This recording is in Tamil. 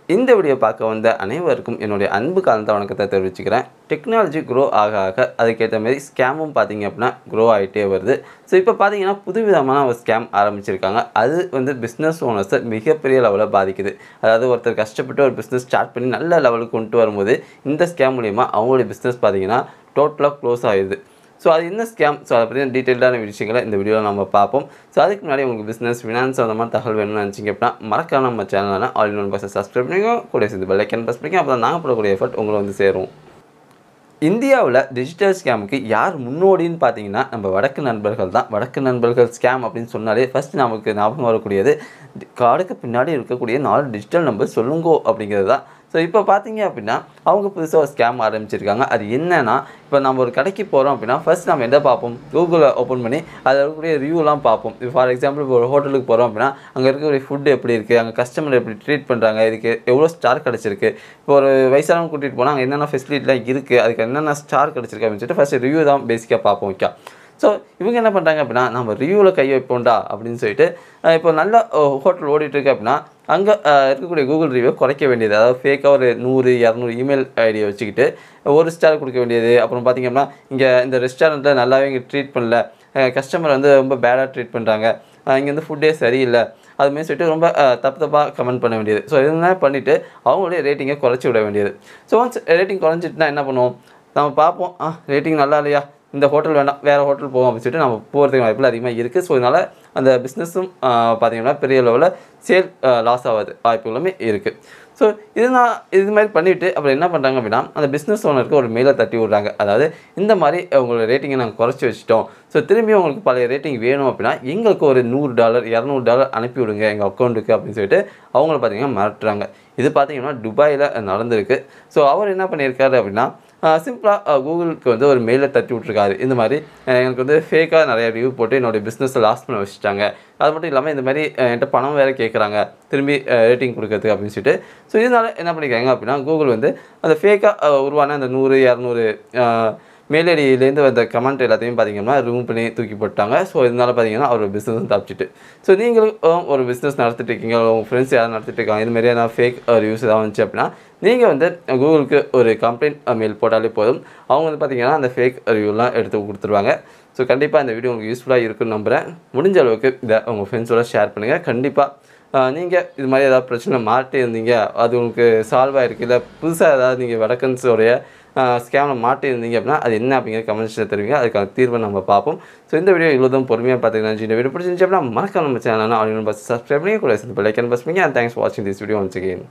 இந்த வீடியோ பார்க்க வந்த அனைவருக்கும் என்னுடைய அன்பு கலந்த வணக்கத்தை தெரிவிச்சுக்கிறேன். டெக்னாலஜி க்ரோ ஆக அதுக்கேற்ற மாதிரி ஸ்கேமும் பார்த்தீங்க அப்படின்னா க்ரோ ஆகிட்டே வருது. ஸோ இப்போ பார்த்தீங்கன்னா புதுவிதமான ஒரு ஸ்கேம் ஆரம்பிச்சிருக்காங்க. அது வந்து பிஸ்னஸ் ஓனர்ஸை மிகப்பெரிய லெவலில் பாதிக்குது. அதாவது ஒருத்தர் கஷ்டப்பட்டு ஒரு பிஸ்னஸ் ஸ்டார்ட் பண்ணி நல்ல லெவலுக்கு கொண்டு வரும்போது இந்த ஸ்கேம் மூலிமா அவங்களுடைய பிஸ்னஸ் பார்த்தீங்கன்னா டோட்டலாக க்ளோஸ் ஆகிடுது. ஸோ அது என்ன ஸ்கேம், ஸோ அதை பற்றின டீட்டெயில்டான விஷயங்களை இந்த வீடியோவில் நம்ம பார்ப்போம். ஸோ அதுக்கு முன்னாடி உங்களுக்கு பிஸ்னஸ் ஃபினான்ஸ் அந்த மாதிரி தகவல் வேணும்னு நினச்சிங்க அப்படின்னா மறக்காம நம்ம சேனலான ஆல் இன் ஒன் பஸ்ஸை சப்ஸ்கிரைப் பண்ணிக்கோ, கூட சேர்ந்து பெல் ஐக்கான் ப்ரெஸ் பண்ணிக்கோ. அப்போ தான் நாங்கள் போடக்கூடிய எஃபர்ட் உங்களை வந்து சேரும். இந்தியாவில் டிஜிட்டல் ஸ்கேமுக்கு யார் முன்னோடின்னு பார்த்தீங்கன்னா நம்ம வடக்கு நண்பர்கள் தான். வடக்கு நண்பர்கள் ஸ்கேம் அப்படின்னு சொன்னாலே ஃபஸ்ட் நமக்கு ஞாபகம் வரக்கூடியது கார்டுக்கு பின்னாடி இருக்கக்கூடிய 4 டிஜிட்டல் நம்பர் சொல்லுங்கோ அப்படிங்கிறது தான். ஸோ இப்போ பார்த்தீங்க அப்படின்னா அவங்க புதுசாக ஒரு ஸ்கேம் ஆரம்பிச்சிருக்காங்க. அது என்னென்னா, இப்போ நம்ம ஒரு கடைக்கு போகிறோம் அப்படின்னா ஃபர்ஸ்ட் நம்ம எதை பார்ப்போம், கூகுளை ஓப்பன் பண்ணி அதில் இருக்கக்கூடிய ரிவ்யூலாம் பார்ப்போம். ஃபார் எக்ஸாம்பிள் இப்போ ஒரு ஹோட்டலுக்கு போகிறோம் அப்படின்னா அங்கே இருக்கக்கூடிய ஃபுட் எப்படி இருக்குது, அங்கே கஸ்டமர் எப்படி ட்ரீட் பண்ணுறாங்க, இதுக்கு எவ்வளோ ஸ்டார் கிடச்சிருக்கு, இப்போ ஒரு வயசானவங்க கூட்டிகிட்டு போனால் அங்கே என்னென்ன ஃபெசிலிட்டிலாம் இருக்குது, அதுக்கு என்னென்ன ஸ்டார் கிடச்சிருக்கு அப்படின்னு சொல்லிட்டு ஃபஸ்ட்டு ரிவ்யூ தான் பேசிக்காக பார்ப்போம். ஓகே, ஸோ இவங்க என்ன பண்ணுறாங்க அப்படின்னா நம்ம ரிவ்யூவில் கை வைப்போண்டா அப்படின்னு சொல்லிட்டு இப்போ நல்ல ஹோட்டல் ஓடிட்டுருக்கு அப்படின்னா அங்கே இருக்கக்கூடிய கூகுள் ரிவ்யூ குறைக்க வேண்டியது. அதாவது ஃபேக்காக ஒரு 100-200 இமெயில் ஐடியை வச்சுக்கிட்டு ஒரு ஸ்டார் கொடுக்க வேண்டியது. அப்புறம் பார்த்திங்க அப்படின்னா இங்கே இந்த ரெஸ்டாரண்ட்டில் நல்லாவே இங்கே ட்ரீட் பண்ணல, கஸ்டமர் வந்து ரொம்ப பேடாக ட்ரீட் பண்ணுறாங்க, இங்கே வந்து ஃபுட்டே சரியில்லை, அதுமாரி சொல்லிட்டு ரொம்ப தப்பாக கமெண்ட் பண்ண வேண்டியது. ஸோ இதெல்லாம் பண்ணிவிட்டு அவங்களுடைய ரேட்டிங்கை குறைச்சி விட வேண்டியது. ஸோ ஒன்ஸ் ரேட்டிங் குறைஞ்சிட்டுனா என்ன பண்ணுவோம், நம்ம பார்ப்போம் ரேட்டிங் நல்லா இல்லையா, இந்த ஹோட்டல் வேண்டாம் வேறு ஹோட்டல் போவோம் அப்படின்னு சொல்லிட்டு நம்ம போகிறதுக்கு வாய்ப்பில் அதிகமாக இருக்குது. ஸோ இதனால் அந்த பிஸ்னஸும் பார்த்திங்கன்னா பெரிய லெவலில் சேல் லாஸ் ஆகாது வாய்ப்புகளுமே இருக்குது. ஸோ இது மாதிரி பண்ணிவிட்டு அப்புறம் என்ன பண்ணுறாங்க அப்படின்னா அந்த பிஸ்னஸ் ஓனருக்கு ஒரு மெயிலை தட்டி விட்றாங்க. அதாவது இந்த மாதிரி உங்களோட ரேட்டிங்கை நாங்கள் குறைச்சி வச்சிட்டோம், ஸோ திரும்பி உங்களுக்கு பழைய ரேட்டிங் வேணும் அப்படின்னா எங்களுக்கு ஒரு $100 $200 அனுப்பி விடுங்க எங்கள் அக்கௌண்ட்டுக்கு அப்படின்னு சொல்லிட்டு அவங்கள பார்த்திங்கன்னா மிரட்டுறாங்க. இது பார்த்திங்கன்னா துபாயில் நடந்திருக்கு. ஸோ அவர் என்ன பண்ணியிருக்காரு அப்படின்னா சிம்பிளாக கூகுளுக்கு வந்து ஒரு மெயிலை தட்டி விட்ருக்காரு. இந்த மாதிரி எனக்கு வந்து ஃபேக்காக நிறைய ரிவ்யூ போட்டு என்னோடய பிஸ்னஸை லாஸ் பண்ண வச்சுட்டாங்க, அது மட்டும் இல்லாமல் இந்த மாதிரி என்கிட்ட பணம் வேறு கேட்குறாங்க திரும்பி ரேட்டிங் கொடுக்கறதுக்கு அப்படின்னு சொல்லிட்டு. ஸோ இதனால் என்ன பண்ணிக்கிறாங்க அப்படின்னா கூகுள் வந்து அந்த ஃபேக்காக உருவான அந்த 100-200 மெயில் ஐடியிலேருந்து வந்த கமெண்ட் எல்லாத்தையும் பார்த்திங்கன்னா ரிமூவ் பண்ணி தூக்கி போட்டாங்க. ஸோ இதனால் பார்த்திங்கன்னா அவர் பிஸ்னஸும் தப்பிச்சிட்டு. ஸோ நீங்களும் ஒரு பிஸ்னஸ் நடத்திட்டு இருக்கீங்க, உங்கள் ஃப்ரெண்ட்ஸ் யாரும் நடத்திட்டு இருக்காங்க, இது மாதிரியான ஃபேக் ரிவ்யூஸ் ஏதாவது வந்துச்சு அப்படின்னா நீங்கள் வந்து கூகுளுக்கு ஒரு கம்ப்ளைண்ட் மெயில் போட்டாலே போதும், அவங்க வந்து பார்த்திங்கன்னா அந்த ஃபேக் ரிவ்யூலாம் எடுத்து கொடுத்துருவாங்க. ஸோ கண்டிப்பாக இந்த வீடியோ உங்களுக்கு யூஸ்ஃபுல்லாக இருக்குன்னு நம்புகிறேன். முடிஞ்ச அளவுக்கு இதை உங்கள் ஃப்ரெண்ட்ஸோட ஷேர் பண்ணுங்கள். கண்டிப்பாக நீங்கள் இது மாதிரி ஏதாவது பிரச்சனை மாட்டி இருந்தீங்க, அது உங்களுக்கு சால்வ் ஆகிருக்கு, இல்லை புதுசாக ஏதாவது நீங்கள் வடக்கன்ஸோடைய ஸ்கேமில் மாட்டியிருந்தீங்க அப்படின்னா அது என்ன அப்படிங்கிற கமெண்ட்ஸில் தருவீங்க, அதுக்கான தீர்வை நம்ம பார்ப்போம். ஸோ இந்த வீடியோ இவ்வளோ தான் பொறுமையாக பார்த்துக்கலாம். இந்த வீடியோ பிடிச்சிருந்துச்சு அப்படின்னா மறக்காம நம்ம சேனலான all in one bus subscribe பண்ணி கூட பெல் ஐக்கான் ப்ரெஸ் பண்ணுங்க. அண்ட் தேங்க்ஸ் ஃபார் வாட்சிங் திஸ் வீடியோ ஒன்ஸ் அகெயின்.